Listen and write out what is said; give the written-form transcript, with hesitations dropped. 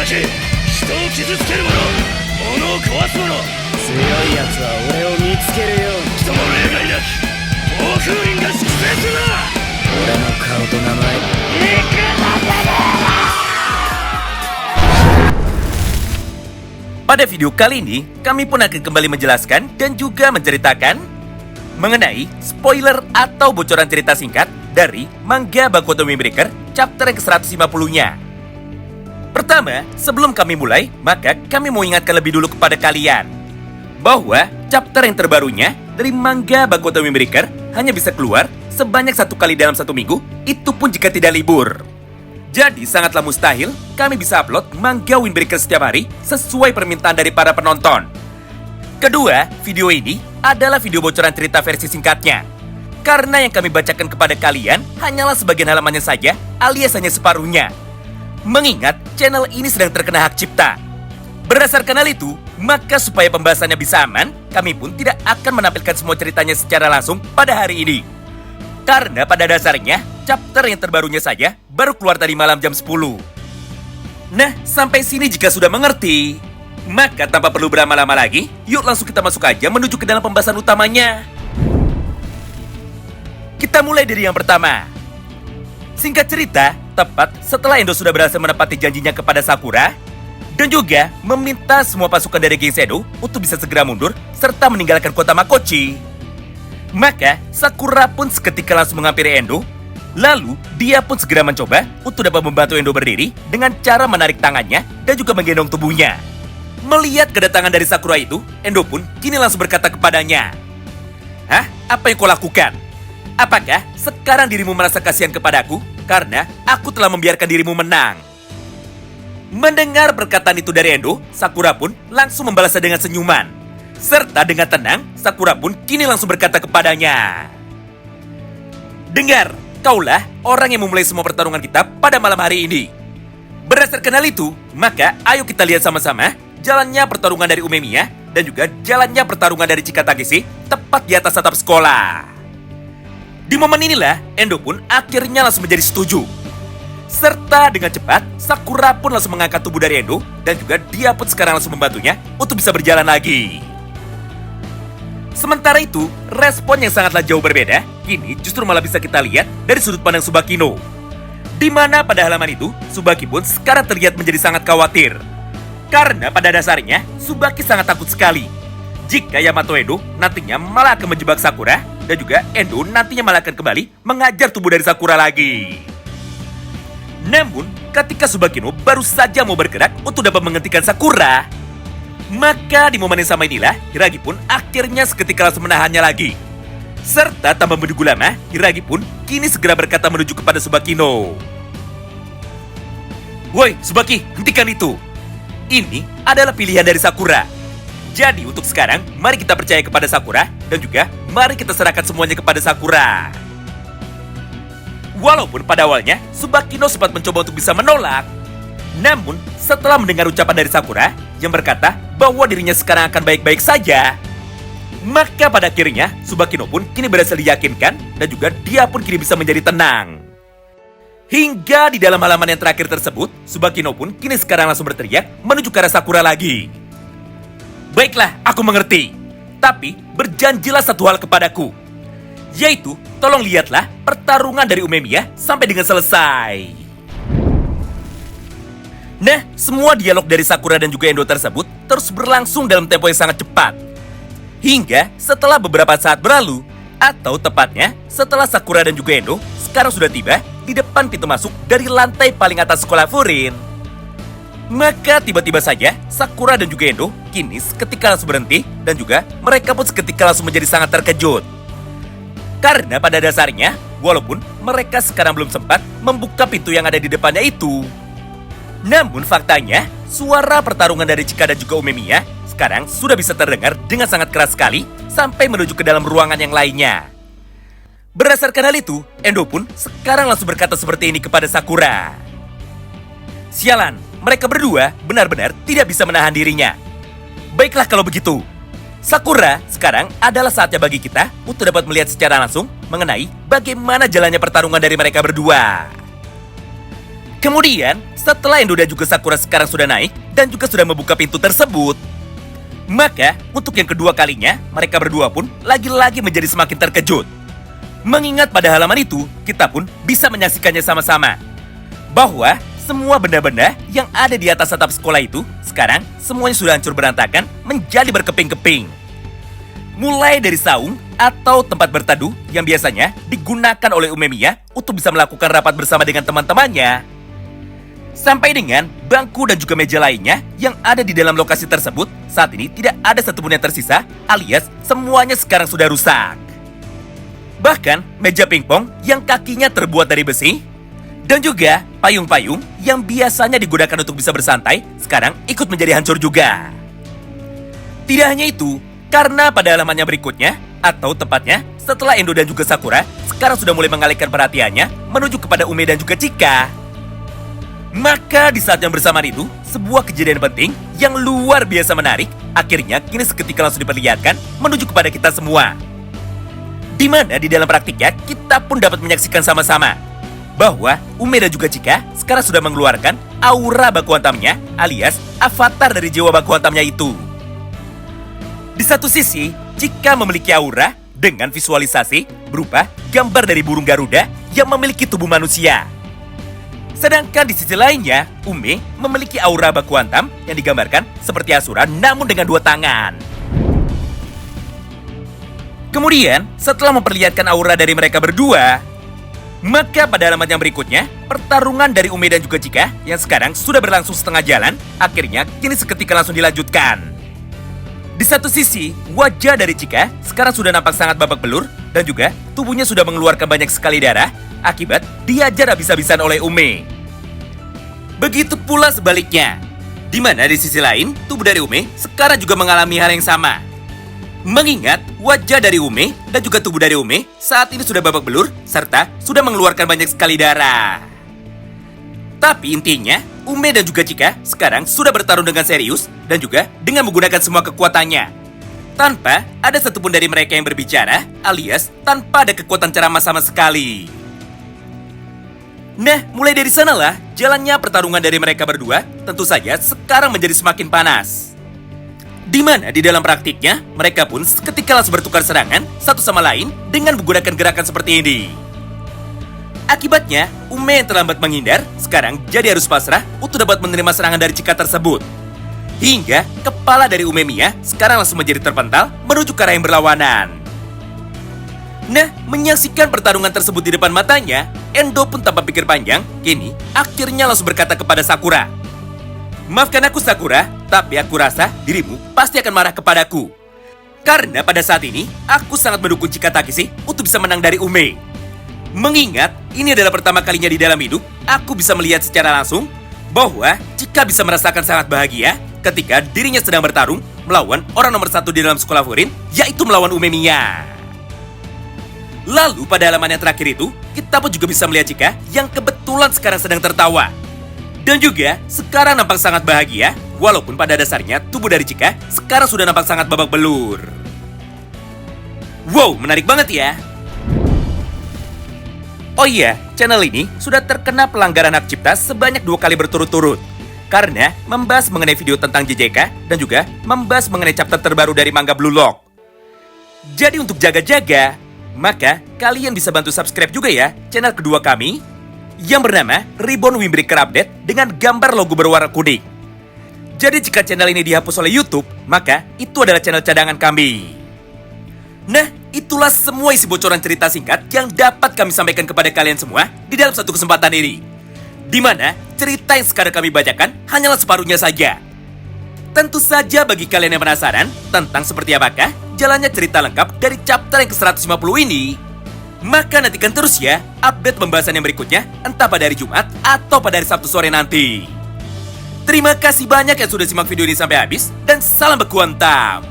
け、人を傷つける者、物を壊す者、強い奴は俺を見つけるように。人の例外なき暴風林が粛清するな。俺の顔と名前、いくらだね。Pada video kali ini, kami pun akan kembali menjelaskan dan juga menceritakan mengenai spoiler atau bocoran cerita singkat dari manga Baku no Windbreaker chapter yang ke-150-nya. Pertama, sebelum kami mulai, maka kami mau ingatkan lebih dulu kepada kalian bahwa chapter yang terbarunya dari manga Baku no Windbreaker hanya bisa keluar sebanyak 1 kali dalam 1 minggu, itu pun jika tidak libur. Jadi sangatlah mustahil kami bisa upload manga Windbreaker setiap hari sesuai permintaan dari para penonton. Kedua, video ini adalah video bocoran cerita versi singkatnya. Karena yang kami bacakan kepada kalian hanyalah sebagian halamannya saja, alias hanya separuhnya. Mengingat channel ini sedang terkena hak cipta. Berdasarkan hal itu, maka supaya pembahasannya bisa aman, kami pun tidak akan menampilkan semua ceritanya secara langsung pada hari ini. Karena pada dasarnya, chapter yang terbarunya saja baru keluar tadi malam jam 10. Nah, sampai sini jika sudah mengerti, maka tanpa perlu berlama-lama lagi, yuk langsung kita masuk aja menuju ke dalam pembahasan utamanya. Kita mulai dari yang pertama. Singkat cerita, tepat setelah Endo sudah berhasil menepati janjinya kepada Sakura, dan juga meminta semua pasukan dari geng Shadow untuk bisa segera mundur serta meninggalkan kota Makochi. Maka, Sakura pun seketika langsung menghampiri Endo. Lalu, dia pun segera mencoba untuk dapat membantu Endo berdiri dengan cara menarik tangannya dan juga menggendong tubuhnya. Melihat kedatangan dari Sakura itu, Endo pun kini langsung berkata kepadanya, "Hah? Apa yang kau lakukan? Apakah sekarang dirimu merasa kasihan kepadaku karena aku telah membiarkan dirimu menang?" Mendengar perkataan itu dari Endo, Sakura pun langsung membalasnya dengan senyuman. Serta dengan tenang, Sakura pun kini langsung berkata kepadanya, "Dengar, kaulah orang yang memulai semua pertarungan kita pada malam hari ini. Berdasarkan hal itu, maka ayo kita lihat sama-sama jalannya pertarungan dari Umemiya dan juga jalannya pertarungan dari Chika Takeshi tepat di atas atap sekolah." Di momen inilah, Endo pun akhirnya langsung menjadi setuju. Serta dengan cepat, Sakura pun langsung mengangkat tubuh dari Endo dan juga dia pun sekarang langsung membantunya untuk bisa berjalan lagi. Sementara itu, respon yang sangatlah jauh berbeda, kini justru malah bisa kita lihat dari sudut pandang Tsubakino. Di mana pada halaman itu, Tsubaki pun sekarang terlihat menjadi sangat khawatir. Karena pada dasarnya, Tsubaki sangat takut sekali jika Yamato Endo nantinya malah akan menjebak Sakura, dan juga Endo nantinya malah akan kembali mengajar tubuh dari Sakura lagi. Namun, ketika Tsubakino baru saja mau bergerak untuk dapat menghentikan Sakura, maka di momen yang sama inilah, Hiragi pun akhirnya seketika langsung menahannya lagi. Serta tanpa menunggu lama, Hiragi pun kini segera berkata menuju kepada Tsubakino, "Woi, Tsubaki, hentikan itu. Ini adalah pilihan dari Sakura. Jadi untuk sekarang, mari kita percaya kepada Sakura, dan juga mari kita serahkan semuanya kepada Sakura." Walaupun pada awalnya, Tsubakino sempat mencoba untuk bisa menolak. Namun, setelah mendengar ucapan dari Sakura yang berkata bahwa dirinya sekarang akan baik-baik saja, maka pada akhirnya Tsubakino pun kini berhasil diyakinkan dan juga dia pun kini bisa menjadi tenang. Hingga di dalam halaman yang terakhir tersebut, Tsubakino pun kini sekarang langsung berteriak menuju ke arah Sakura lagi. "Baiklah, aku mengerti. Tapi berjanjilah satu hal kepadaku, yaitu tolong lihatlah pertarungan dari Umemiya sampai dengan selesai." Nah, semua dialog dari Sakura dan juga Endo tersebut terus berlangsung dalam tempo yang sangat cepat. Hingga setelah beberapa saat berlalu, atau tepatnya setelah Sakura dan juga Endo sekarang sudah tiba di depan pintu masuk dari lantai paling atas sekolah Furin, maka tiba-tiba saja Sakura dan juga Endo kini seketika langsung berhenti dan juga mereka pun seketika langsung menjadi sangat terkejut. Karena pada dasarnya, walaupun mereka sekarang belum sempat membuka pintu yang ada di depannya itu, namun faktanya, suara pertarungan dari Chika dan juga Umemiya sekarang sudah bisa terdengar dengan sangat keras sekali sampai menuju ke dalam ruangan yang lainnya. Berdasarkan hal itu, Endo pun sekarang langsung berkata seperti ini kepada Sakura. "Sialan, mereka berdua benar-benar tidak bisa menahan dirinya. Baiklah kalau begitu. Sakura, sekarang adalah saatnya bagi kita untuk dapat melihat secara langsung mengenai bagaimana jalannya pertarungan dari mereka berdua." Kemudian, setelah Endo dan juga Sakura sekarang sudah naik dan juga sudah membuka pintu tersebut, maka untuk yang kedua kalinya, mereka berdua pun lagi-lagi menjadi semakin terkejut. Mengingat pada halaman itu, kita pun bisa menyaksikannya sama-sama. Bahwa semua benda-benda yang ada di atas atap sekolah itu, sekarang semuanya sudah hancur berantakan menjadi berkeping-keping. Mulai dari saung atau tempat berteduh yang biasanya digunakan oleh Umemiya untuk bisa melakukan rapat bersama dengan teman-temannya, sampai dengan bangku dan juga meja lainnya yang ada di dalam lokasi tersebut, saat ini tidak ada satupun yang tersisa, alias semuanya sekarang sudah rusak. Bahkan meja pingpong yang kakinya terbuat dari besi, dan juga payung-payung yang biasanya digunakan untuk bisa bersantai, sekarang ikut menjadi hancur juga. Tidak hanya itu, karena pada halamannya berikutnya, atau tepatnya setelah Endo dan juga Sakura, sekarang sudah mulai mengalihkan perhatiannya menuju kepada Ume dan juga Chika. Maka di saat yang bersamaan itu, sebuah kejadian penting yang luar biasa menarik akhirnya kini seketika langsung diperlihatkan menuju kepada kita semua. Di mana di dalam praktiknya kita pun dapat menyaksikan sama-sama bahwa Ume dan juga Chika sekarang sudah mengeluarkan aura baku hantamnya alias avatar dari jiwa baku hantamnya itu. Di satu sisi, Chika memiliki aura dengan visualisasi berupa gambar dari burung Garuda yang memiliki tubuh manusia. Sedangkan di sisi lainnya, Ume memiliki aura baku hantam yang digambarkan seperti Asura namun dengan 2 tangan. Kemudian, setelah memperlihatkan aura dari mereka berdua, maka pada halaman yang berikutnya, pertarungan dari Ume dan juga Chika yang sekarang sudah berlangsung setengah jalan, akhirnya kini seketika langsung dilanjutkan. Di satu sisi, wajah dari Chika sekarang sudah nampak sangat babak belur dan juga tubuhnya sudah mengeluarkan banyak sekali darah akibat dihajar habis-habisan oleh Ume. Begitu pula sebaliknya, di mana di sisi lain tubuh dari Ume sekarang juga mengalami hal yang sama. Mengingat wajah dari Ume dan juga tubuh dari Ume saat ini sudah babak belur serta sudah mengeluarkan banyak sekali darah. Tapi intinya, Ume dan juga Chika sekarang sudah bertarung dengan serius dan juga dengan menggunakan semua kekuatannya. Tanpa ada satupun dari mereka yang berbicara alias tanpa ada kekuatan ceramah sama sekali. Nah, mulai dari sanalah jalannya pertarungan dari mereka berdua tentu saja sekarang menjadi semakin panas. Di mana di dalam praktiknya mereka pun seketika langsung bertukar serangan satu sama lain dengan menggunakan gerakan seperti ini. Akibatnya, Ume yang terlambat menghindar sekarang jadi harus pasrah untuk dapat menerima serangan dari Chika tersebut. Hingga kepala dari Umemiya sekarang langsung menjadi terpental menuju ke arah yang berlawanan. Nah, menyaksikan pertarungan tersebut di depan matanya, Endo pun tanpa pikir panjang, kini akhirnya langsung berkata kepada Sakura, "Maafkan aku Sakura, tapi aku rasa dirimu pasti akan marah kepadaku. Karena pada saat ini, aku sangat mendukung Chika Takeshi untuk bisa menang dari Ume. Mengingat, ini adalah pertama kalinya di dalam hidup, aku bisa melihat secara langsung bahwa Chika bisa merasakan sangat bahagia ketika dirinya sedang bertarung melawan orang nomor 1 di dalam sekolah Furin, yaitu melawan Umemiya." Lalu pada halaman yang terakhir itu, kita pun juga bisa melihat Chika yang kebetulan sekarang sedang tertawa. Dan juga sekarang nampak sangat bahagia, walaupun pada dasarnya tubuh dari Chika sekarang sudah nampak sangat babak belur. Wow, menarik banget ya. Oh iya, channel ini sudah terkena pelanggaran hak cipta sebanyak 2 kali berturut-turut. Karena membahas mengenai video tentang JJK dan juga membahas mengenai chapter terbaru dari manga Blue Lock. Jadi untuk jaga-jaga, maka kalian bisa bantu subscribe juga ya channel kedua kami yang bernama Ribbon Windbreaker Update dengan gambar logo berwarna kuning. Jadi jika channel ini dihapus oleh YouTube, maka itu adalah channel cadangan kami. Nah, itulah semua isi bocoran cerita singkat yang dapat kami sampaikan kepada kalian semua di dalam satu kesempatan ini. Di mana cerita yang sekarang kami bacakan hanyalah separuhnya saja. Tentu saja bagi kalian yang penasaran tentang seperti apakah jalannya cerita lengkap dari chapter yang ke-150 ini, maka nantikan terus ya update pembahasan yang berikutnya, entah pada hari Jumat atau pada hari Sabtu sore nanti. Terima kasih banyak yang sudah simak video ini sampai habis, dan salam baku hantam.